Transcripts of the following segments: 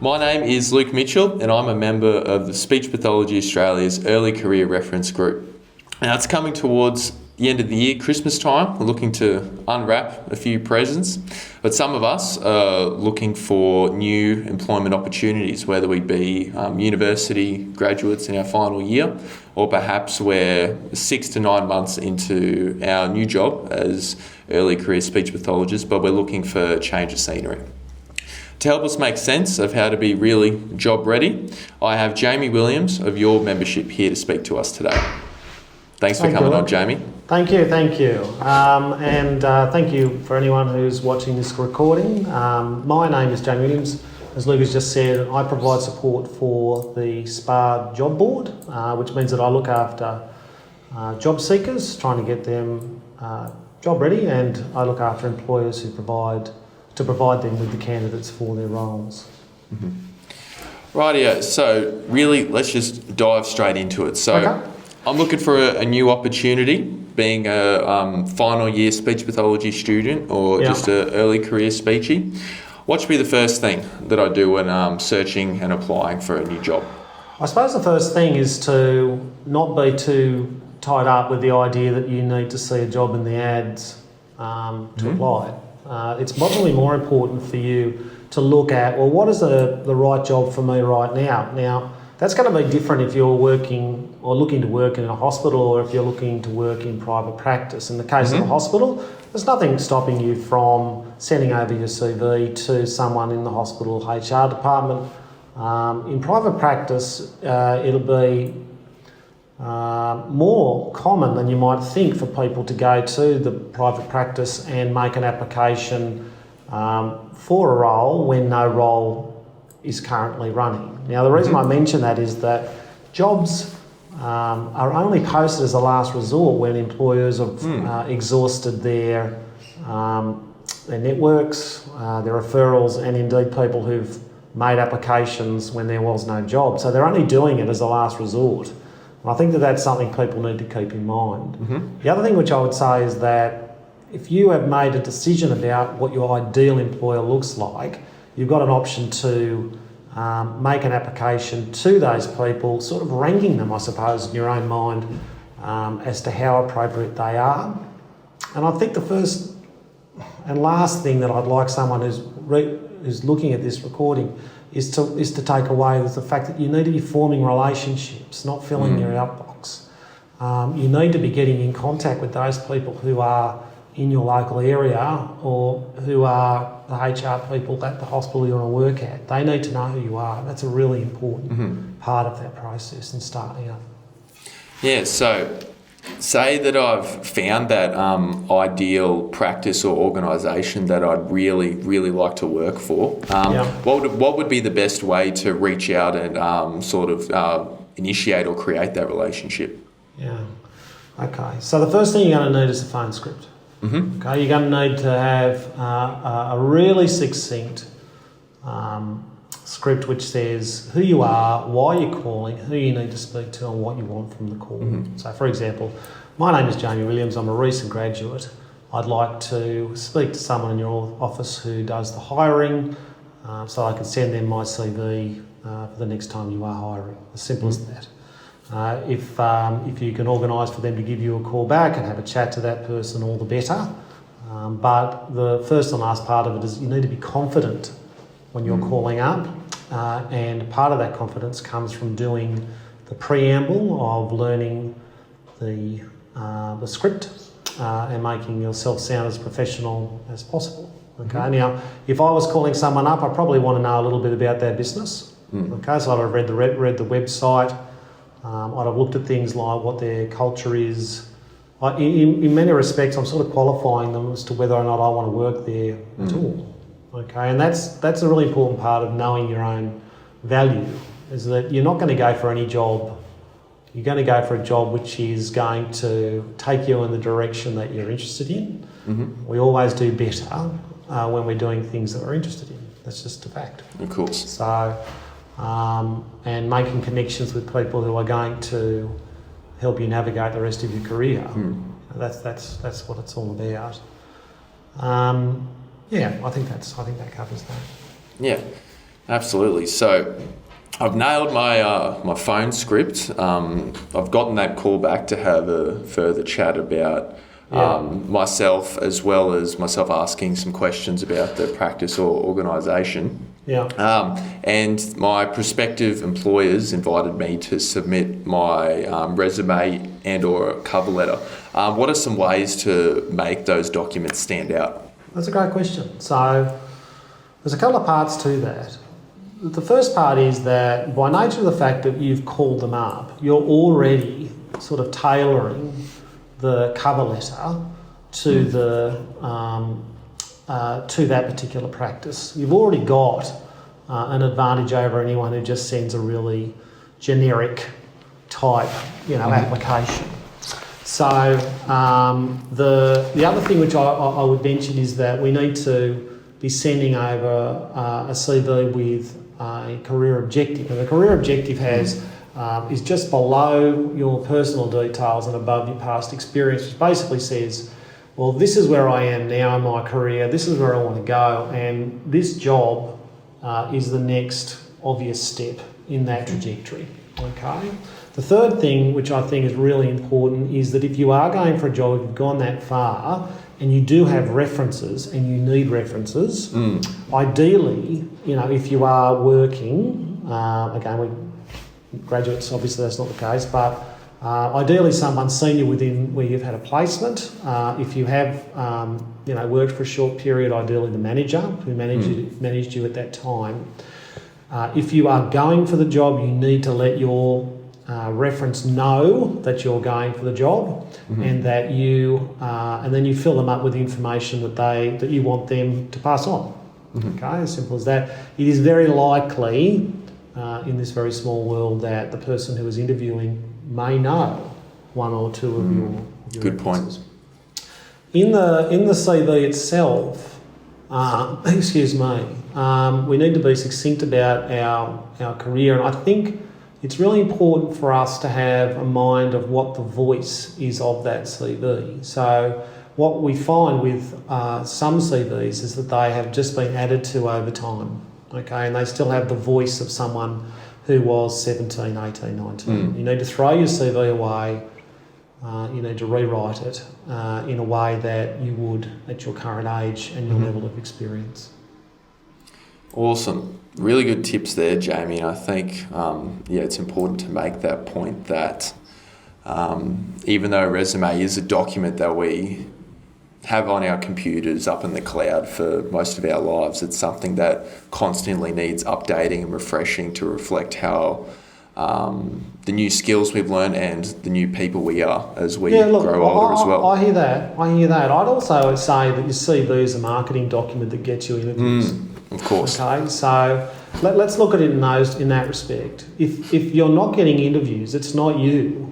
My name is Luke Mitchell and I'm a member of the Speech Pathology Australia's Early Career Reference Group. Now it's coming towards the end of the year, Christmas time. We're looking to unwrap a few presents, but some of us are looking for new employment opportunities, whether we be university graduates in our final year, or perhaps we're 6 to 9 months into our new job as early career speech pathologists, but we're looking for a change of scenery. To help us make sense of how to be really job ready, I have Jamie Williams of your membership here to speak to us today. Thanks for coming on, Jamie. Thank you. Thank you for anyone who's watching this recording. My name is Jamie Williams. As Luke has just said, I provide support for the SPA job board, which means that I look after job seekers, trying to get them job ready, and I look after employers who provide them with the candidates for their roles. Mm-hmm. Rightio. So really, let's just dive straight into it. So. Okay. I'm looking for a new opportunity, being a final year speech pathology student or just an early career speechy. What should be the first thing that I do when searching and applying for a new job? I suppose the first thing is to not be too tied up with the idea that you need to see a job in the ads to apply. It's probably more important for you to look at, well, what is the right job for me right now? Now, that's going to be different if you're working or looking to work in a hospital or if you're looking to work in private practice. In the case of a hospital, there's nothing stopping you from sending over your CV to someone in the hospital HR department. In private practice, it'll be more common than you might think for people to go to the private practice and make an application for a role when no role is currently running. Now, the reason I mention that is that jobs are only posted as a last resort when employers have exhausted their networks, their referrals, and indeed people who've made applications when there was no job. So they're only doing it as a last resort. And I think that that's something people need to keep in mind. The other thing which I would say is that if you have made a decision about what your ideal employer looks like, you've got an option to make an application to those people, sort of ranking them, I suppose, in your own mind as to how appropriate they are. And I think the first and last thing that I'd like someone who's looking at this recording is to take away is the fact that you need to be forming relationships, not filling your outbox. You need to be getting in contact with those people who are in your local area or who are the HR people at the hospital you want to work at. They need to know who you are. That's a really important part of that process and starting up. Yeah, so say that I've found that ideal practice or organisation that I'd really, really like to work for. What would be the best way to reach out and initiate or create that relationship? Yeah, okay. So the first thing you're going to need is a phone script. Okay, you're going to need to have a really succinct script which says who you are, why you're calling, who you need to speak to, and what you want from the call. So, for example, my name is Jamie Williams. I'm a recent graduate. I'd like to speak to someone in your office who does the hiring, so I can send them my CV for the next time you are hiring. As simple as that. If you can organise for them to give you a call back and have a chat to that person, all the better. But the first and last part of it is you need to be confident when you're calling up, and part of that confidence comes from doing the preamble of learning the script and making yourself sound as professional as possible. Okay. Now, if I was calling someone up, I probably want to know a little bit about their business. Okay, so I'd have read the website. I'd have looked at things like what their culture is. In many respects, I'm sort of qualifying them as to whether or not I want to work there at all. Okay, and that's a really important part of knowing your own value, is that you're not going to go for any job. You're going to go for a job which is going to take you in the direction that you're interested in. We always do better when we're doing things that we're interested in. That's just a fact. Of course. So, and making connections with people who are going to help you navigate the rest of your career. That's what it's all about. I think that covers that. Yeah. Absolutely. So I've nailed my phone script. I've gotten that call back to have a further chat about myself, as well as myself asking some questions about the practice or organisation. Yeah. And my prospective employers invited me to submit my resume and or cover letter. What are some ways to make those documents stand out? That's a great question. So there's a couple of parts to that. The first part is that by nature of the fact that you've called them up, you're already sort of tailoring the cover letter to to that particular practice. You've already got an advantage over anyone who just sends a really generic type, application. So the other thing which I would mention is that we need to be sending over a CV with a career objective, and the career objective is just below your personal details and above your past experience, which basically says, well, this is where I am now in my career, this is where I want to go, and this job is the next obvious step in that trajectory. Okay. The third thing, which I think is really important, is that if you are going for a job, if you've gone that far, and you do have references and you need references, ideally, if you are working, again, with graduates, obviously that's not the case, but ideally someone senior within where you've had a placement. If you have, worked for a short period, ideally the manager who managed you at that time. If you are going for the job, you need to let your reference know that you're going for the job, and that and then you fill them up with the information that you want them to pass on. Okay, as simple as that. It is very likely in this very small world that the person who is interviewing may know one or two of your Good references. point. In the CV itself, we need to be succinct about our career, and I think it's really important for us to have a mind of what the voice is of that CV. So what we find with some CVs is that they have just been added to over time, okay, and they still have the voice of someone who was 17, 18, 19. You need to throw your CV away, you need to rewrite it in a way that you would at your current age and your level of experience. Awesome. Really good tips there, Jamie. And I think, it's important to make that point that even though a resume is a document that we have on our computers up in the cloud for most of our lives, it's something that constantly needs updating and refreshing to reflect how the new skills we've learned and the new people we are as we grow older as well. I hear that. I'd also say that your CV is a marketing document that gets you interviews. Of course. Okay, so let's look at it in that respect. If you're not getting interviews, it's not you.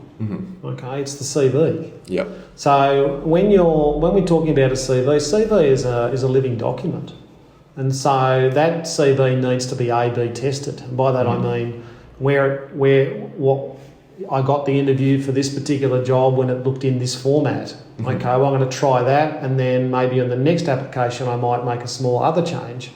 Okay, it's the CV. Yep. So when we're talking about a CV is a living document, and so that CV needs to be A/B tested. And by that I mean what I got the interview for this particular job when it looked in this format. Okay, well, I'm going to try that, and then maybe on the next application I might make a small other change.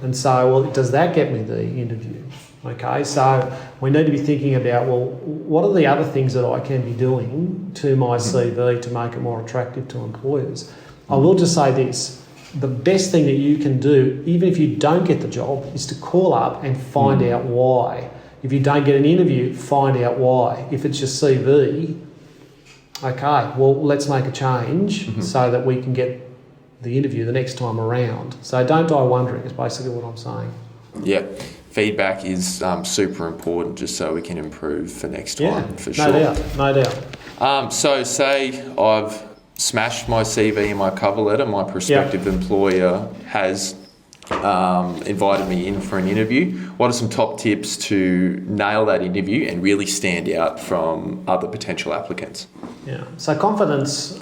And so, well, does that get me the interview? Okay, so we need to be thinking about, well, what are the other things that I can be doing to my CV to make it more attractive to employers? I will just say this. The best thing that you can do, even if you don't get the job, is to call up and find out why. If you don't get an interview, find out why. If it's your CV, okay, well, let's make a change so that we can get the interview the next time around. So don't die wondering is basically what I'm saying. Yeah, feedback is super important just so we can improve for next time, for sure. No doubt. So say I've smashed my CV and my cover letter, my prospective employer has invited me in for an interview. What are some top tips to nail that interview and really stand out from other potential applicants? Yeah, so confidence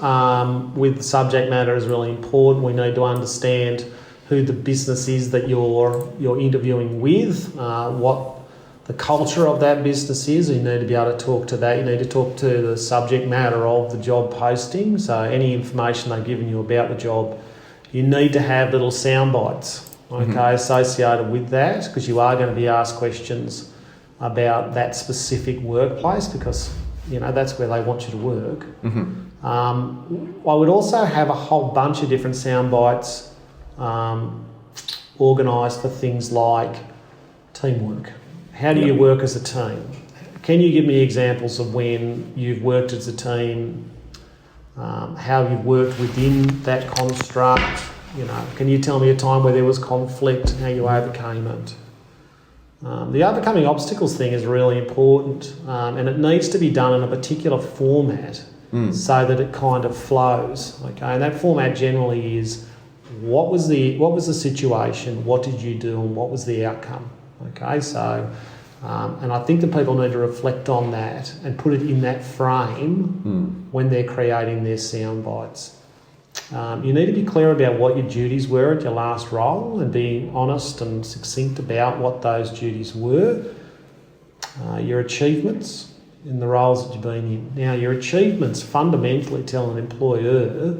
with the subject matter is really important. We need to understand who the business is that you're interviewing with, what the culture of that business is. You need to be able to talk to that. You need to talk to the subject matter of the job posting. So any information they've given you about the job, you need to have little sound bites. associated with that, because you are going to be asked questions about that specific workplace, because that's where they want you to work. I would also have a whole bunch of different sound bites organised for things like teamwork. How do you work as a team? Can you give me examples of when you've worked as a team, how you've worked within that construct? Can you tell me a time where there was conflict, how you overcame it? The overcoming obstacles thing is really important, and it needs to be done in a particular format so that it kind of flows. Okay, and that format generally is what was the situation, what did you do, and what was the outcome. Okay, so and I think that people need to reflect on that and put it in that frame when they're creating their sound bites. You need to be clear about what your duties were at your last role and be honest and succinct about what those duties were. Your achievements in the roles that you've been in. Now, your achievements fundamentally tell an employer,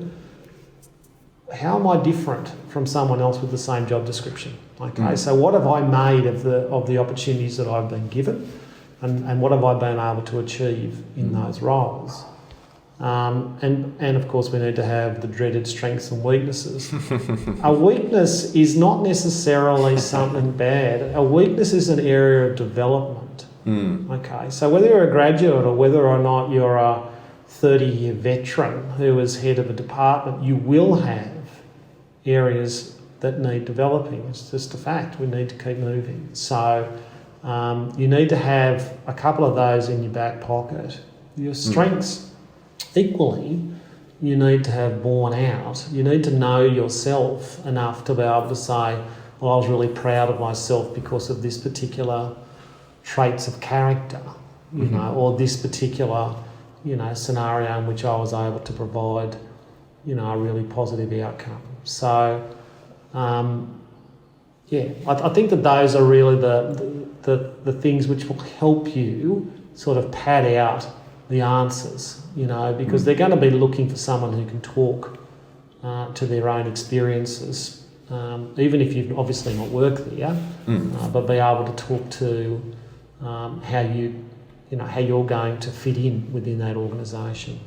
how am I different from someone else with the same job description? Okay, so what have I made of the opportunities that I've been given, and what have I been able to achieve in those roles? And of course we need to have the dreaded strengths and weaknesses. A weakness is not necessarily something bad. A weakness is an area of development. Okay, so whether you're a graduate or whether or not you're a 30-year veteran who is head of a department, you will have areas that need developing. It's just a fact. We need to keep moving. So you need to have a couple of those in your back pocket. Your strengths, equally, you need to have borne out. You need to know yourself enough to be able to say, well, I was really proud of myself because of this particular traits of character, or this particular, scenario in which I was able to provide, a really positive outcome. So, I think that those are really the things which will help you sort of pad out the answers, because they're going to be looking for someone who can talk to their own experiences, even if you've obviously not worked there, but be able to talk to how you're going to fit in within that organisation.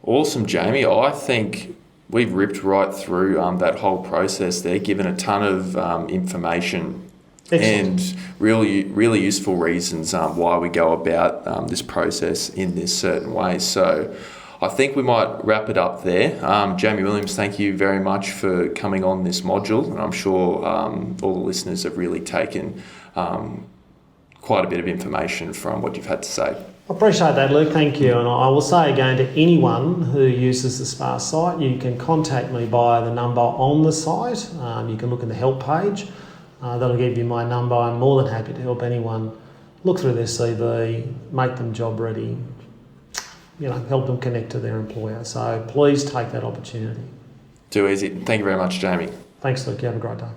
Awesome, Jamie. I think we've ripped right through that whole process there, given a ton of information. Excellent. And really useful reasons why we go about this process in this certain way. So I think we might wrap it up there. Jamie Williams, thank you very much for coming on this module, and I'm sure all the listeners have really taken quite a bit of information from what you've had to say. I appreciate that, Luke. Thank you. And I will say again to anyone who uses the SPA site, you can contact me via the number on the site. You can look in the help page. That'll give you my number. I'm more than happy to help anyone look through their CV, make them job ready, help them connect to their employer. So please take that opportunity. Too easy. Thank you very much, Jamie. Thanks, Luke. You have a great day.